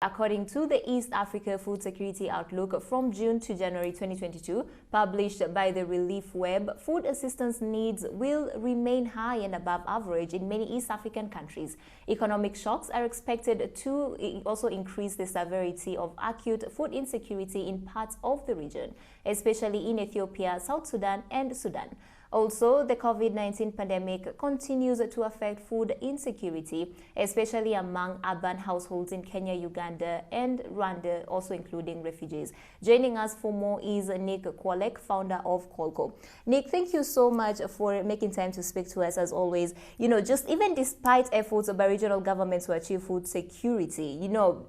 According to the East Africa Food Security Outlook from June to January 2022, published by the Relief Web, food assistance needs will remain high and above average in many East African countries. Economic shocks are expected to also increase the severity of acute food insecurity in parts of the region, especially in Ethiopia, South Sudan, and Sudan. Also, the COVID-19 pandemic continues to affect food insecurity, especially among urban households in Kenya, Uganda, and Rwanda, also including refugees. Joining us for more is Nick Kwolek, founder of Kolko. Nick, thank you so much for making time to speak to us as always. Just even despite efforts by regional governments to achieve food security,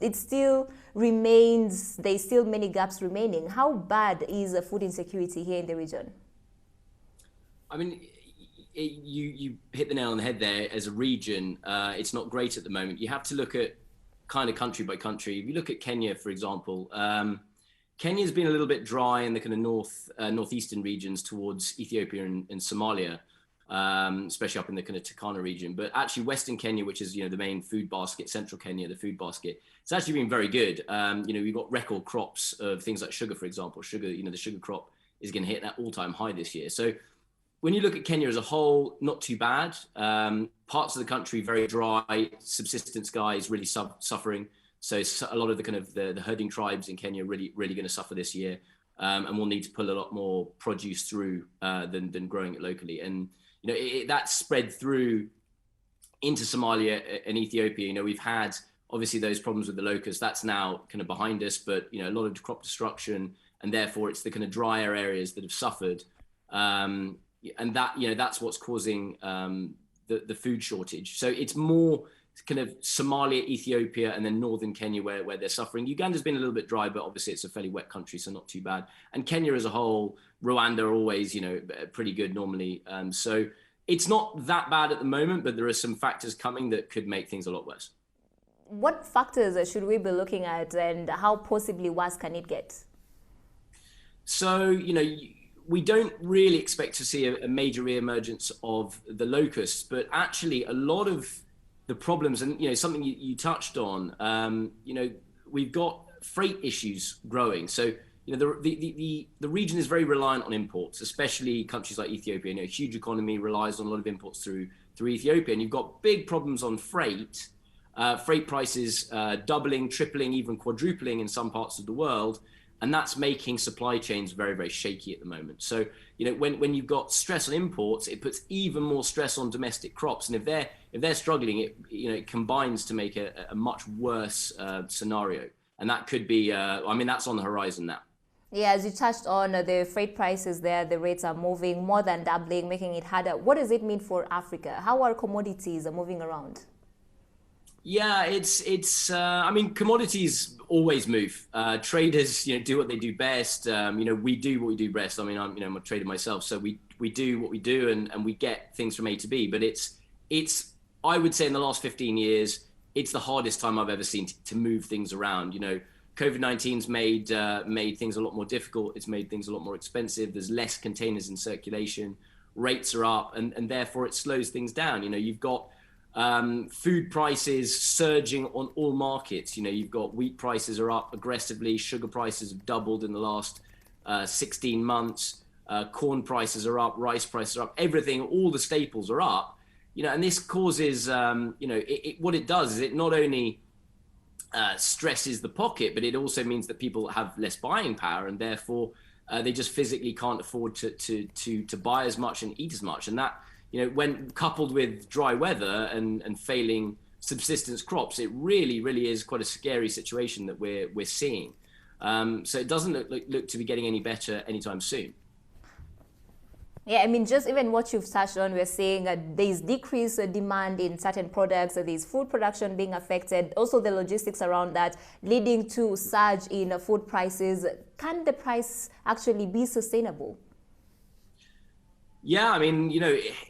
it still remains, there's still many gaps remaining. How bad is food insecurity here in the region? I mean, you hit the nail on the head there. As a region, it's not great at the moment. You have to look at kind of country by country. If you look at Kenya, for example, Kenya's been a little bit dry in the kind of northeastern regions towards Ethiopia and Somalia, especially up in the kind of Turkana region. But actually, Western Kenya, which is the main food basket, central Kenya, the food basket, it's actually been very good. We've got record crops of things like sugar, for example. Sugar, the sugar crop is going to hit that all-time high this year. So when you look at Kenya as a whole, not too bad. Parts of the country very dry. Subsistence guys really suffering. So a lot of the kind of the herding tribes in Kenya really going to suffer this year, and we'll need to pull a lot more produce through than growing it locally. And that's spread through into Somalia and Ethiopia. We've had obviously those problems with the locusts. That's now kind of behind us, but a lot of crop destruction, and therefore it's the kind of drier areas that have suffered. And that's what's causing the food shortage. So it's more kind of Somalia, Ethiopia, and then northern Kenya where they're suffering. Uganda's been a little bit dry, but obviously it's a fairly wet country, so not too bad. And Kenya as a whole, Rwanda are always, pretty good normally. So it's not that bad at the moment, but there are some factors coming that could make things a lot worse. What factors should we be looking at, and how possibly worse can it get? So, we don't really expect to see a major reemergence of the locusts, but actually a lot of the problems, and something you touched on, we've got freight issues growing. So the region is very reliant on imports, especially countries like Ethiopia. A huge economy relies on a lot of imports through Ethiopia, and you've got big problems on freight. Freight prices doubling, tripling, even quadrupling in some parts of the world. And that's making supply chains very, very shaky at the moment. So, when you've got stress on imports, it puts even more stress on domestic crops. And if they're struggling, it combines to make a much worse scenario. And that could be, that's on the horizon now. Yeah, as you touched on, the freight prices there, the rates are moving more than doubling, making it harder. What does it mean for Africa? How are commodities moving around? Yeah, commodities always move. Traders, do what they do best. We do what we do best. I'm a trader myself, so we do what we do, and we get things from A to B. But it's I would say in the last 15 years, it's the hardest time I've ever seen to move things around. COVID-19's made things a lot more difficult. It's made things a lot more expensive. There's less containers in circulation. Rates are up, and therefore it slows things down. You've got food prices surging on all markets. You've got wheat prices are up aggressively. Sugar prices have doubled in the last 16 months. Corn prices are up. Rice prices are up. Everything, all the staples are up. And this causes, what it does is it not only stresses the pocket, but it also means that people have less buying power, and therefore they just physically can't afford to buy as much and eat as much. And that, when coupled with dry weather and failing subsistence crops, it really, really is quite a scary situation that we're seeing. So it doesn't look to be getting any better anytime soon. Yeah, just even what you've touched on, we're seeing there's decreased demand in certain products, there's food production being affected, also the logistics around that leading to surge in food prices. Can the price actually be sustainable? Yeah, the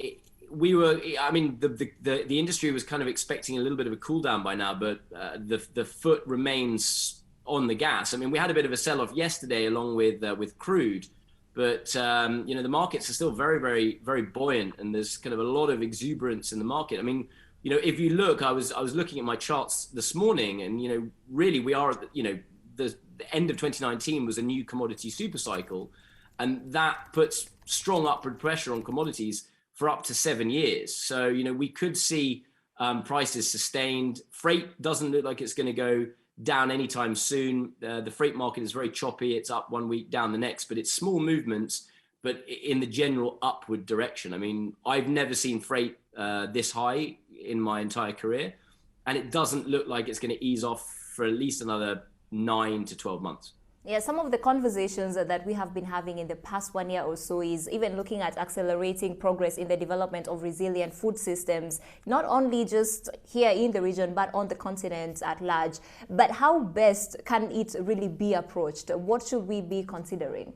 industry was kind of expecting a little bit of a cool down by now, but the foot remains on the gas. We had a bit of a sell-off yesterday along with crude, but the markets are still very, very, very buoyant, and there's kind of a lot of exuberance in the market. if you look, I was looking at my charts this morning, and really we are, the end of 2019 was a new commodity super cycle, and that puts strong upward pressure on commodities for up to 7 years. So we could see prices sustained. Freight doesn't look like it's going to go down anytime soon. The freight market is very choppy. It's up one week, down the next, but it's small movements, but in the general upward direction. I mean, I've never seen freight this high in my entire career, and it doesn't look like it's going to ease off for at least another 9 to 12 months. Yeah, some of the conversations that we have been having in the past 1 year or so is even looking at accelerating progress in the development of resilient food systems, not only just here in the region, but on the continent at large. But how best can it really be approached? What should we be considering?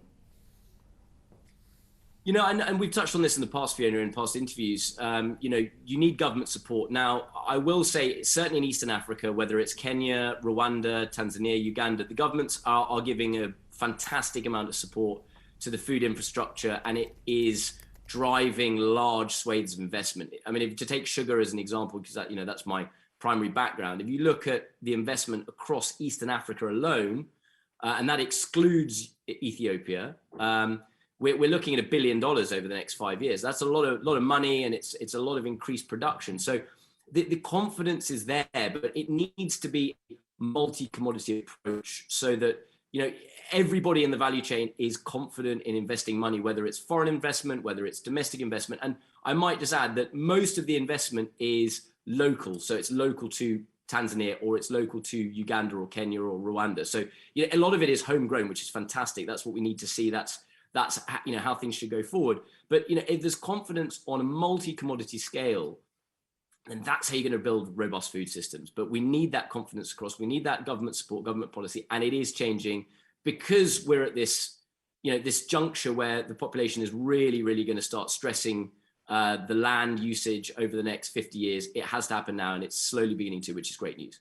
And we've touched on this in the past, Fiona, in past interviews. You need government support. Now, I will say, certainly in Eastern Africa, whether it's Kenya, Rwanda, Tanzania, Uganda, the governments are giving a fantastic amount of support to the food infrastructure, and it is driving large swathes of investment. I mean, to take sugar as an example, because that's my primary background. If you look at the investment across Eastern Africa alone, and that excludes Ethiopia, we're looking at $1 billion over the next 5 years. That's a lot of money, and it's a lot of increased production. So the confidence is there, but it needs to be a multi-commodity approach so that everybody in the value chain is confident in investing money, whether it's foreign investment, whether it's domestic investment. And I might just add that most of the investment is local, so it's local to Tanzania, or it's local to Uganda or Kenya or Rwanda. So a lot of it is homegrown, which is fantastic. That's what we need to see. That's how things should go forward. But if there's confidence on a multi-commodity scale, then that's how you're going to build robust food systems. But we need that confidence across. We need that government support, government policy, and it is changing because we're at this juncture where the population is really, really going to start stressing the land usage over the next 50 years. It has to happen now, and it's slowly beginning to, which is great news.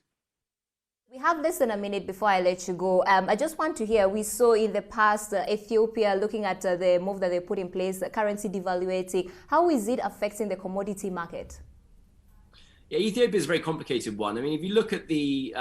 We have less than a minute before I let you go. I just want to hear, we saw in the past Ethiopia looking at the move that they put in place, the currency devaluating. How is it affecting the commodity market? Yeah, Ethiopia is a very complicated one. I mean, if you look at the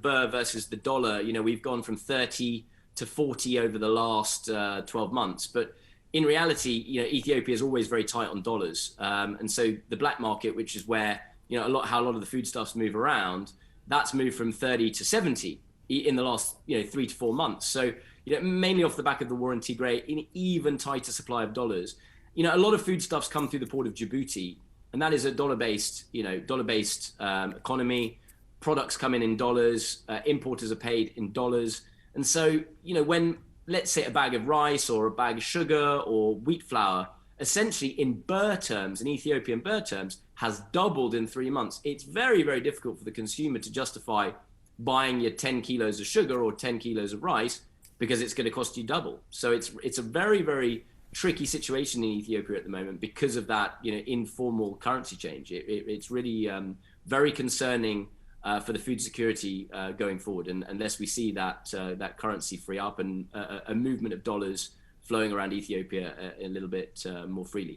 birr versus the dollar, we've gone from 30 to 40 over the last 12 months. But in reality, Ethiopia is always very tight on dollars. And so the black market, which is where, how a lot of the foodstuffs move around, that's moved from 30 to 70 in the last 3 to 4 months. So mainly off the back of the war in Tigray, in even tighter supply of dollars. A lot of foodstuffs come through the port of Djibouti, and that is a dollar-based economy. Products come in dollars. Importers are paid in dollars, and so when, let's say, a bag of rice or a bag of sugar or wheat flour, essentially in birr terms, in Ethiopian birr terms, has doubled in 3 months. It's very, very difficult for the consumer to justify buying your 10 kilos of sugar or 10 kilos of rice because it's going to cost you double. So it's a very, very tricky situation in Ethiopia at the moment because of that informal currency change. It's really very concerning for the food security going forward, and unless we see that currency free up and a movement of dollars flowing around Ethiopia a little bit more freely.